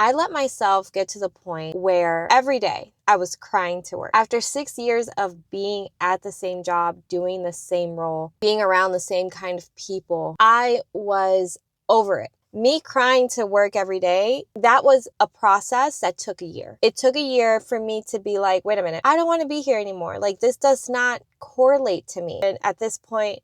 I let myself get to the point where every day I was crying to work. After 6 years of being at the same job, doing the same role, being around the same kind of people, I was over it. Me crying to work every day, that was a process that took a year. It took a year for me to be like, wait a minute, I don't want to be here anymore. Like, this does not correlate to me. And at this point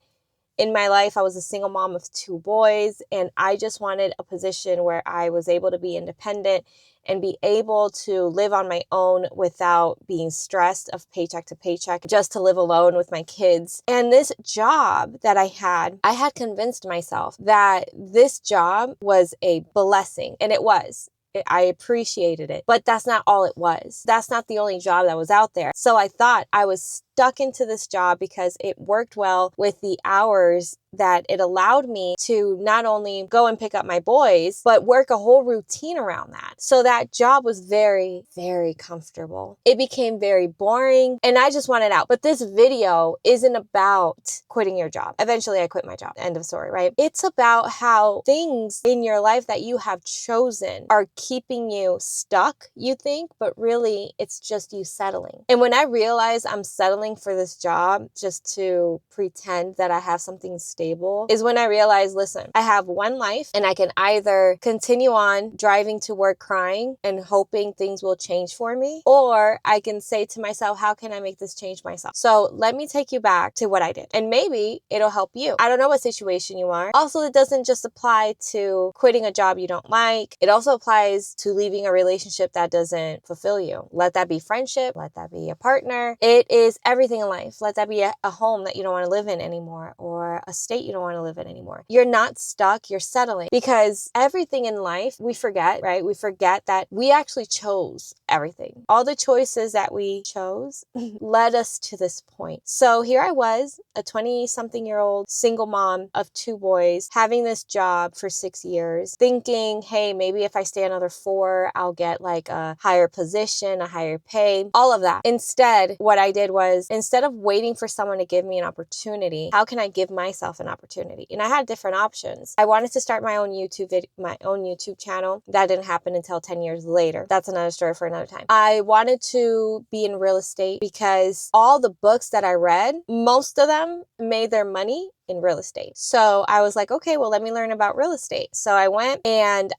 in my life, I was a single mom of 2 boys, and I just wanted a position where I was able to be independent and be able to live on my own without being stressed of paycheck to paycheck, just to live alone with my kids. And this job that I had convinced myself that this job was a blessing, and it was. I appreciated it, but that's not all it was. That's not the only job that was out there. So I thought I was stuck into this job because it worked well with the hours that it allowed me to not only go and pick up my boys, but work a whole routine around that. So that job was very, very comfortable. It became very boring and I just wanted out. But this video isn't about quitting your job. Eventually I quit my job. End of story, right? It's about how things in your life that you have chosen are keeping you stuck, you think, but really it's just you settling. And when I realized I'm settling for this job just to pretend that I have something stable is when I realized, listen, I have one life and I can either continue on driving to work crying and hoping things will change for me, or I can say to myself, how can I make this change myself? So let me take you back to what I did and maybe it'll help you. I don't know what situation you are. Also, it doesn't just apply to quitting a job you don't like. It also applies to leaving a relationship that doesn't fulfill you. Let that be friendship, let that be a partner. It is everything in life. Let that be a home that you don't want to live in anymore or a state you don't want to live in anymore. You're not stuck, you're settling, because everything in life we forget, right? We forget that we actually chose everything. All the choices that we chose led us to this point. So here I was, a 20-something-year-old single mom of 2 boys, having this job for 6 years, thinking, hey, maybe if I stay another 4, I'll get like a higher position, a higher pay, all of that. Instead, what I did was, instead of waiting for someone to give me an opportunity, how can I give myself an opportunity? And I had different options. I wanted to start my own YouTube channel. That didn't happen until 10 years later. That's another story for another time. I wanted to be in real estate because all the books that I read, most of them made their money in real estate. So I was like, okay, well, let me learn about real estate. So I went and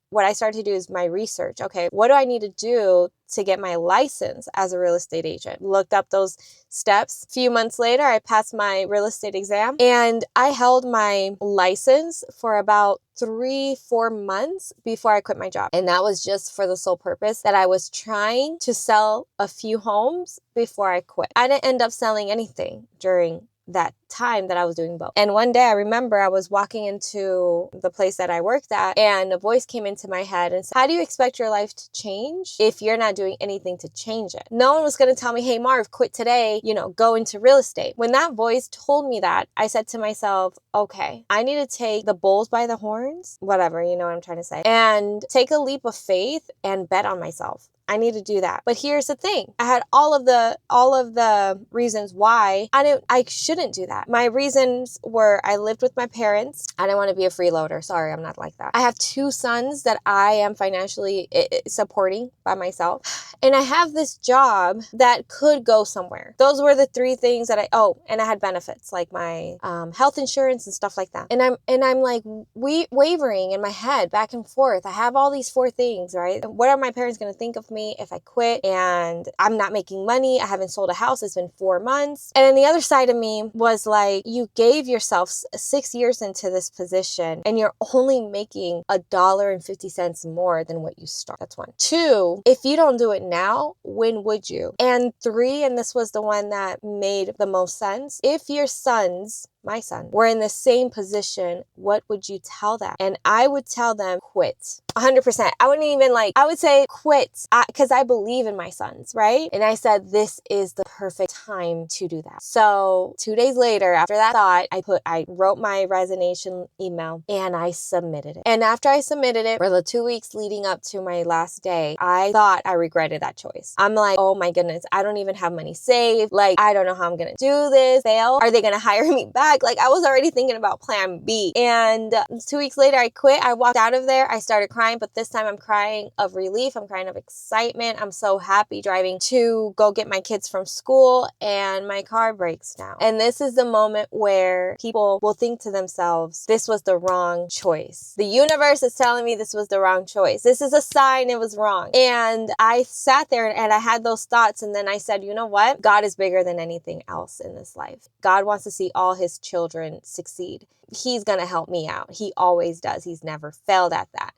what I started to do is my research. Okay, what do I need to do to get my license as a real estate agent? Looked up those steps. A few months later, I passed my real estate exam and I held my license for about 3-4 months before I quit my job. And that was just for the sole purpose that I was trying to sell a few homes before I quit. I didn't end up selling anything during that time that I was doing both. And one day I remember I was walking into the place that I worked at and a voice came into my head and said, how do you expect your life to change if you're not doing anything to change it? No one was going to tell me, hey, Marv, quit today, go into real estate. When that voice told me that, I said to myself, okay, I need to take the bulls by the horns, whatever, you know what I'm trying to say, and take a leap of faith and bet on myself. I need to do that. But here's the thing. I had all of the reasons why I shouldn't do that. My reasons were I lived with my parents. I didn't want to be a freeloader. Sorry, I'm not like that. I have 2 sons that I am financially supporting by myself. And I have this job that could go somewhere. Those were the 3 things that and I had benefits like my health insurance and stuff like that. And I'm like wavering in my head back and forth. I have all these 4 things, right? What are my parents going to think of me if I quit and I'm not making money? I haven't sold a house. It's been 4 months. And then the other side of me was like, you gave yourself 6 years into this position and you're only making $1.50 more than what you start. That's 1. 2, if you don't do it now, when would you? And 3, and this was the one that made the most sense, if your sons, my son, were in the same position, what would you tell them? And I would tell them, quit. 100%. I wouldn't even I would say quit because I believe in my sons, right? And I said, this is the perfect time to do that. So 2 days later, after that thought, I wrote my resignation email and I submitted it. And after I submitted it, for the 2 weeks leading up to my last day, I thought I regretted that choice. I'm like, oh my goodness, I don't even have money saved. I don't know how I'm going to do this. Fail? Are they going to hire me back? I was already thinking about plan B. And 2 weeks later, I quit. I walked out of there. I started crying. crying, but this time I'm crying of relief. I'm crying of excitement. I'm so happy driving to go get my kids from school and my car breaks down. And this is the moment where people will think to themselves, this was the wrong choice. The universe is telling me this was the wrong choice. This is a sign it was wrong. And I sat there and I had those thoughts, and then I said, you know what? God is bigger than anything else in this life. God wants to see all his children succeed. He's going to help me out. He always does. He's never failed at that.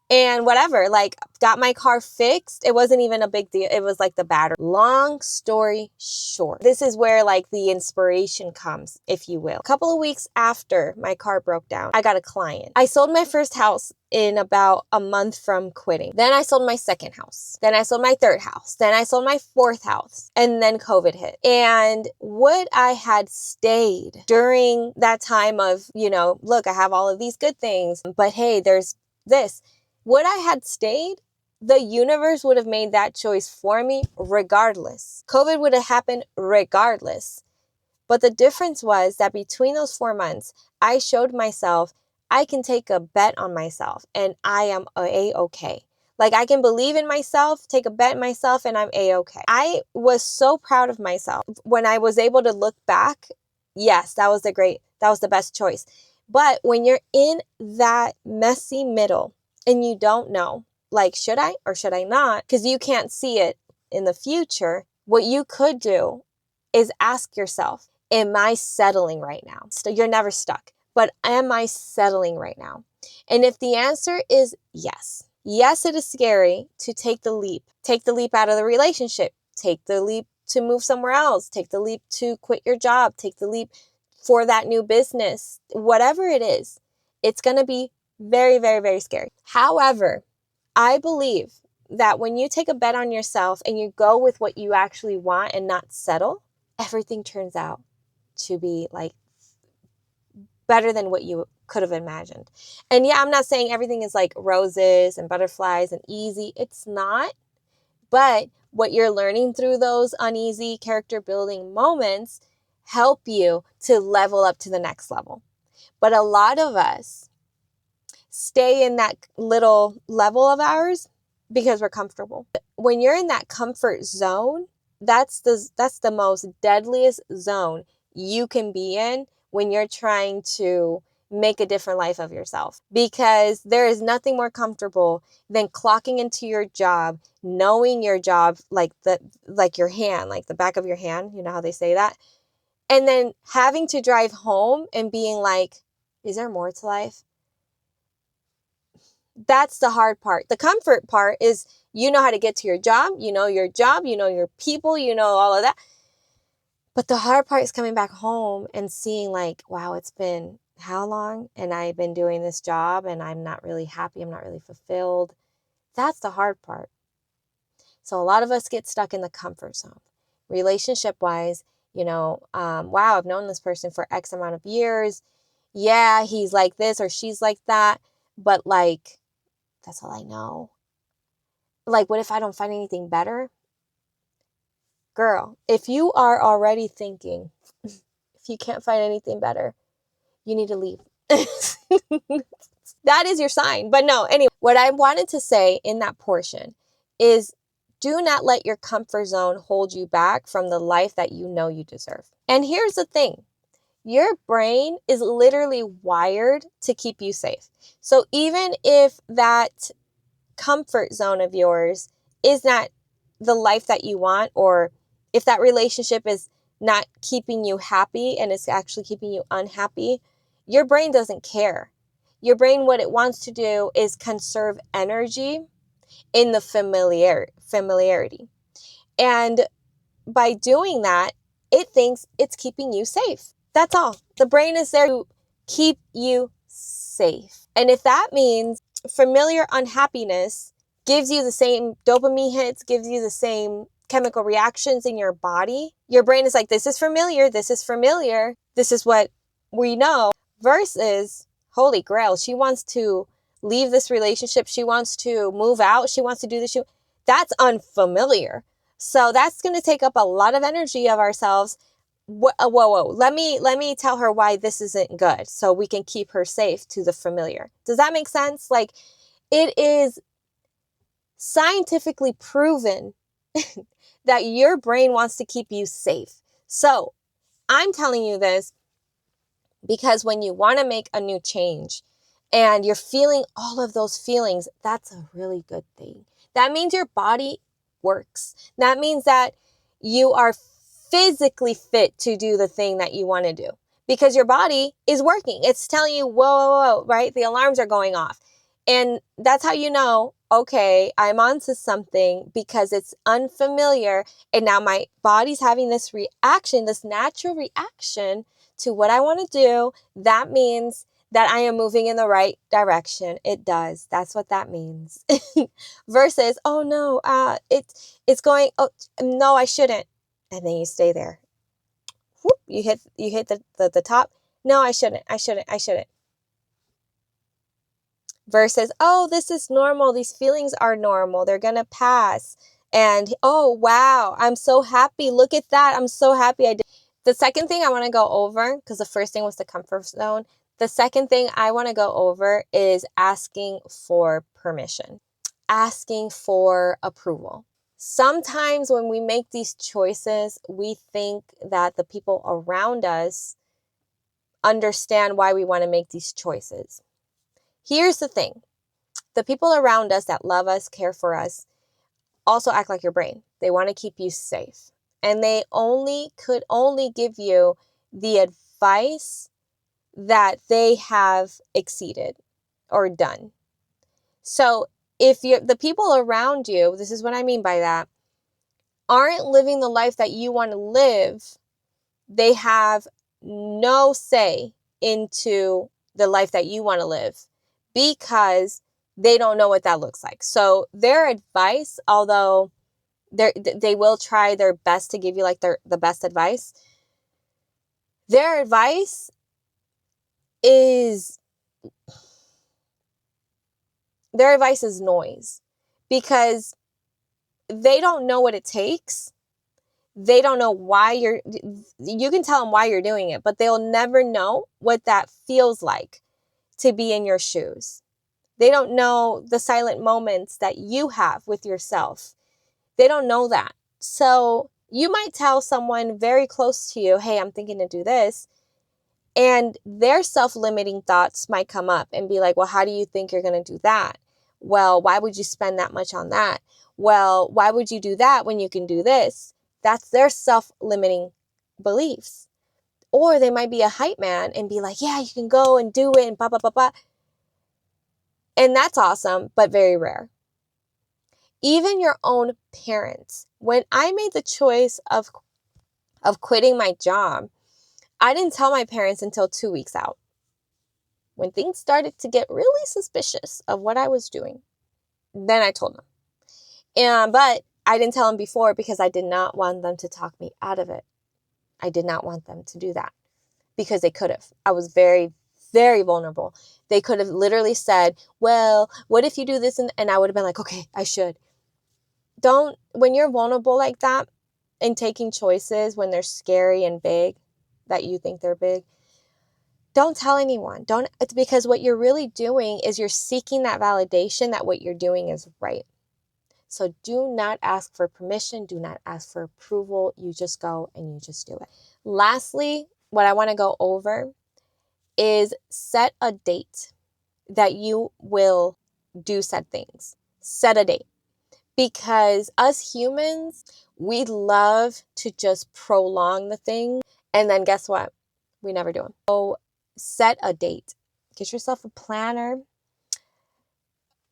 And whatever, like, got my car fixed. It wasn't even a big deal. It was like the battery. Long story short, this is where like the inspiration comes, if you will. A couple of weeks after my car broke down, I got a client. I sold my first house in about a month from quitting. Then I sold my second house. Then I sold my third house. Then I sold my fourth house. And then COVID hit. And would I had stayed during that time of, you know, look, I have all of these good things, but hey, there's this. Would I had stayed, the universe would have made that choice for me regardless. COVID would have happened regardless. But the difference was that between those 4 months, I showed myself I can take a bet on myself and I am A-okay. Like, I can believe in myself, take a bet in myself, and I'm A-okay. I was so proud of myself when I was able to look back. Yes, that was the best choice. But when you're in that messy middle, and you don't know, like, should I or should I not? Because you can't see it in the future. What you could do is ask yourself, am I settling right now? So you're never stuck, but am I settling right now? And if the answer is yes, it is scary to take the leap. Take the leap out of the relationship. Take the leap to move somewhere else. Take the leap to quit your job. Take the leap for that new business. Whatever it is, it's going to be very, very, very scary. However, I believe that when you take a bet on yourself and you go with what you actually want and not settle, everything turns out to be like better than what you could have imagined. And yeah, I'm not saying everything is like roses and butterflies and easy. It's not. But what you're learning through those uneasy character building moments help you to level up to the next level. But a lot of us stay in that little level of ours because we're comfortable. When you're in that comfort zone, that's the most deadliest zone you can be in when you're trying to make a different life of yourself. Because there is nothing more comfortable than clocking into your job, knowing your job like your hand, like the back of your hand, you know how they say that? And then having to drive home and being like, is there more to life? That's the hard part. The comfort part is you know how to get to your job, you know your people, you know all of that. But the hard part is coming back home and seeing like, wow, it's been how long? And I've been doing this job and I'm not really happy. I'm not really fulfilled. That's the hard part. So a lot of us get stuck in the comfort zone. Relationship wise, wow, I've known this person for X amount of years. Yeah, he's like this or she's like that. But like, that's all I know. Like, what if I don't find anything better? Girl, if you are already thinking, if you can't find anything better, you need to leave. That is your sign. But no, anyway, what I wanted to say in that portion is do not let your comfort zone hold you back from the life that you know you deserve. And here's the thing. Your brain is literally wired to keep you safe. So even if that comfort zone of yours is not the life that you want, or if that relationship is not keeping you happy and it's actually keeping you unhappy, your brain doesn't care. Your brain, what it wants to do is conserve energy in the familiarity. And by doing that, it thinks it's keeping you safe. That's all. The brain is there to keep you safe. And if that means familiar unhappiness gives you the same dopamine hits, gives you the same chemical reactions in your body, your brain is like, this is familiar, this is familiar, this is what we know, versus, holy grail, she wants to leave this relationship, she wants to move out, she wants to do this, that's unfamiliar. So that's going to take up a lot of energy of ourselves. Whoa. Let me tell her why this isn't good so we can keep her safe to the familiar. Does that make sense? Like, It is scientifically proven that your brain wants to keep you safe. So I'm telling you this because when you want to make a new change and you're feeling all of those feelings, that's a really good thing. That means your body works. That means that you are physically fit to do the thing that you want to do because your body is working. It's telling you, whoa, whoa, whoa, right? The alarms are going off. And that's how you know, okay, I'm onto something because it's unfamiliar. And now my body's having this reaction, this natural reaction to what I want to do. That means that I am moving in the right direction. It does. That's what that means. Versus, oh no, it's going, oh no, I shouldn't. And then you stay there. Whoop, you hit the top. No, I shouldn't. Versus, oh, this is normal. These feelings are normal. They're going to pass. And oh, wow, I'm so happy. Look at that. I'm so happy I did. The second thing I want to go over, because the first thing was the comfort zone. The second thing I want to go over is asking for permission, asking for approval. Sometimes when we make these choices, we think that the people around us understand why we want to make these choices. Here's the thing. The people around us that love us, care for us, also act like your brain. They want to keep you safe. And they could only give you the advice that they have exceeded or done. So if the people around you, this is what I mean by that, aren't living the life that you want to live, they have no say into the life that you want to live because they don't know what that looks like. So their advice, although they will try their best to give you like the best advice, their advice is noise because they don't know what it takes. They don't know why you can tell them why you're doing it, but they'll never know what that feels like to be in your shoes. They don't know the silent moments that you have with yourself. They don't know that. So you might tell someone very close to you, hey, I'm thinking to do this. And their self-limiting thoughts might come up and be like, well, how do you think you're going to do that? Well, why would you spend that much on that? Well, why would you do that when you can do this? That's their self-limiting beliefs. Or they might be a hype man and be like, yeah, you can go and do it and blah, blah, blah, blah. And that's awesome, but very rare. Even your own parents. When I made the choice of quitting my job, I didn't tell my parents until 2 weeks out. When things started to get really suspicious of what I was doing, then I told them. But I didn't tell them before because I did not want them to talk me out of it. I did not want them to do that because they could have. I was very, very vulnerable. They could have literally said, well, what if you do this? And I would have been like, okay, I should. When you're vulnerable like that and taking choices when they're scary and big, that you think they're big, don't tell anyone. It's because what you're really doing is you're seeking that validation that what you're doing is right. So do not ask for permission. Do not ask for approval. You just go and you just do it. Lastly, what I want to go over is set a date that you will do said things. Set a date. Because us humans, we love to just prolong the thing. And then guess what? We never do them. So set a date. Get yourself a planner.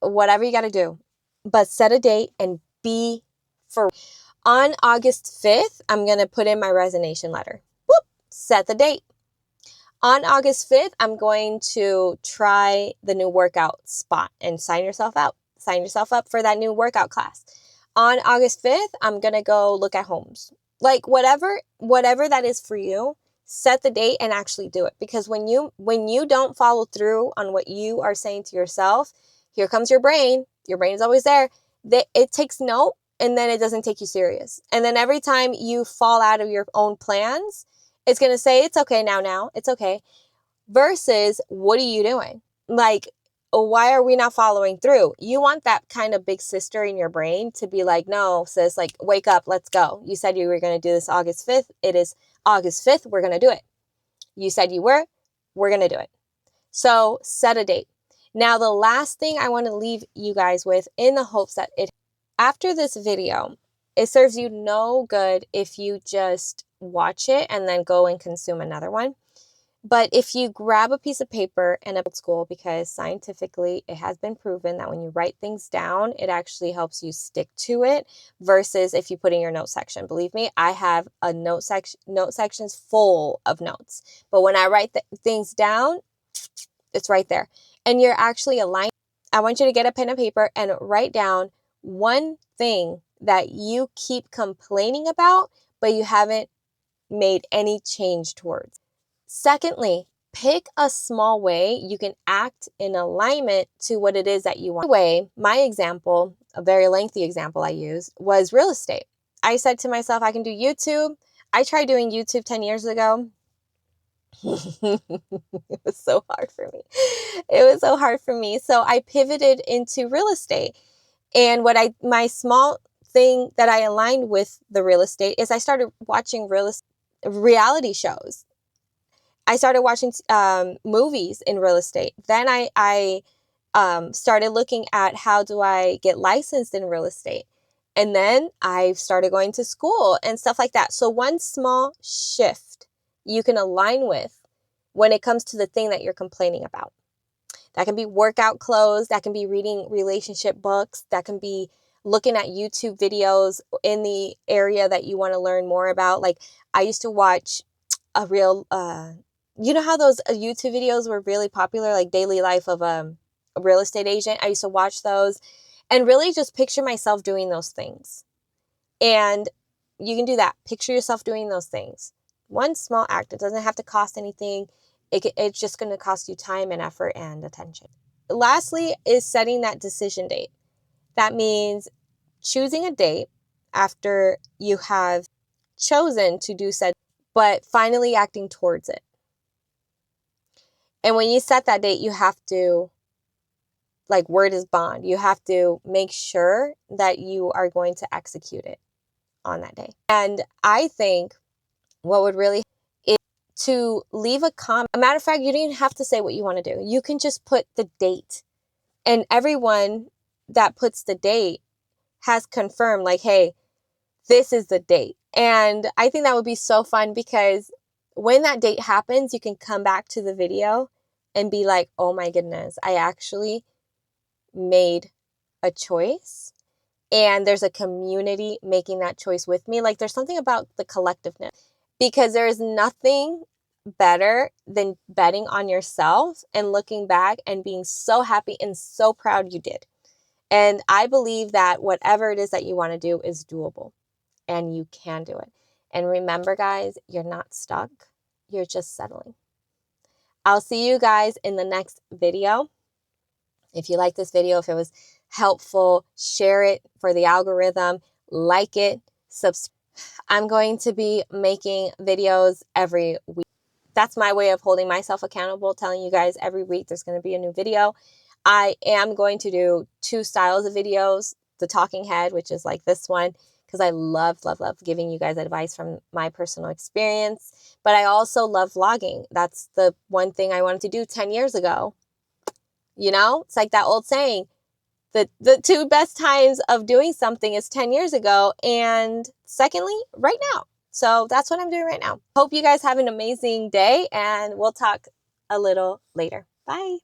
Whatever you got to do. But set a date and be for. On August 5th, I'm going to put in my resignation letter. Whoop! Set the date. On August 5th, I'm going to try the new workout spot and sign yourself out. Sign yourself up for that new workout class. On August 5th, I'm going to go look at homes. Like whatever that is for you, set the date and actually do it. Because when you don't follow through on what you are saying to yourself, here comes your brain. Your brain is always there. It takes note and then it doesn't take you serious. And then every time you fall out of your own plans, it's going to say, it's okay now. It's okay. Versus, what are you doing? Like, why are we not following through? You want that kind of big sister in your brain to be like, no, sis, like, wake up, let's go. You said you were going to do this August 5th. It is August 5th. We're going to do it. You said you were, we're going to do it. So set a date. Now, the last thing I want to leave you guys with, in the hopes that after this video, it serves you no good if you just watch it and then go and consume another one. But if you grab a piece of paper and old school, because scientifically it has been proven that when you write things down, it actually helps you stick to it versus if you put in your note section. Believe me, I have a note sections full of notes. But when I write things down, it's right there. And you're actually aligned. I want you to get a pen and paper and write down one thing that you keep complaining about, but you haven't made any change towards. Secondly, pick a small way you can act in alignment to what it is that you want. My example, a very lengthy example I used, was real estate. I said to myself, I can do YouTube. I tried doing YouTube 10 years ago. It was so hard for me. It was so hard for me. So I pivoted into real estate. And my small thing that I aligned with the real estate is I started watching reality shows. I started watching movies in real estate. Then I started looking at how do I get licensed in real estate. And then I started going to school and stuff like that. So one small shift you can align with when it comes to the thing that you're complaining about. That can be workout clothes. That can be reading relationship books. That can be looking at YouTube videos in the area that you want to learn more about. Like I used to watch a real, you know how those YouTube videos were really popular, like daily life of a real estate agent? I used to watch those and really just picture myself doing those things. And you can do that. Picture yourself doing those things. One small act. It doesn't have to cost anything. It's just going to cost you time and effort and attention. Lastly is setting that decision date. That means choosing a date after you have chosen to do said, but finally acting towards it. And when you set that date, you have to, like word is bond, you have to make sure that you are going to execute it on that day. And I think what would really is to leave a comment. A matter of fact, you don't even have to say what you want to do. You can just put the date. And everyone that puts the date has confirmed, like, hey, this is the date. And I think that would be so fun because when that date happens, you can come back to the video and be like, oh my goodness, I actually made a choice. And there's a community making that choice with me. Like there's something about the collectiveness, because there is nothing better than betting on yourself and looking back and being so happy and so proud you did. And I believe that whatever it is that you want to do is doable and you can do it. And remember, guys, you're not stuck. You're just settling. I'll see you guys in the next video. If you like this video, if it was helpful, share it for the algorithm, like it, subscribe. I'm going to be making videos every week. That's my way of holding myself accountable, telling you guys every week there's going to be a new video. I am going to do 2 styles of videos. The talking head, which is like this one, because I love giving you guys advice from my personal experience. But I also love vlogging. That's the one thing I wanted to do 10 years ago. You know, it's like that old saying, the 2 best times of doing something is 10 years ago. And secondly, right now. So that's what I'm doing right now. Hope you guys have an amazing day and we'll talk a little later. Bye.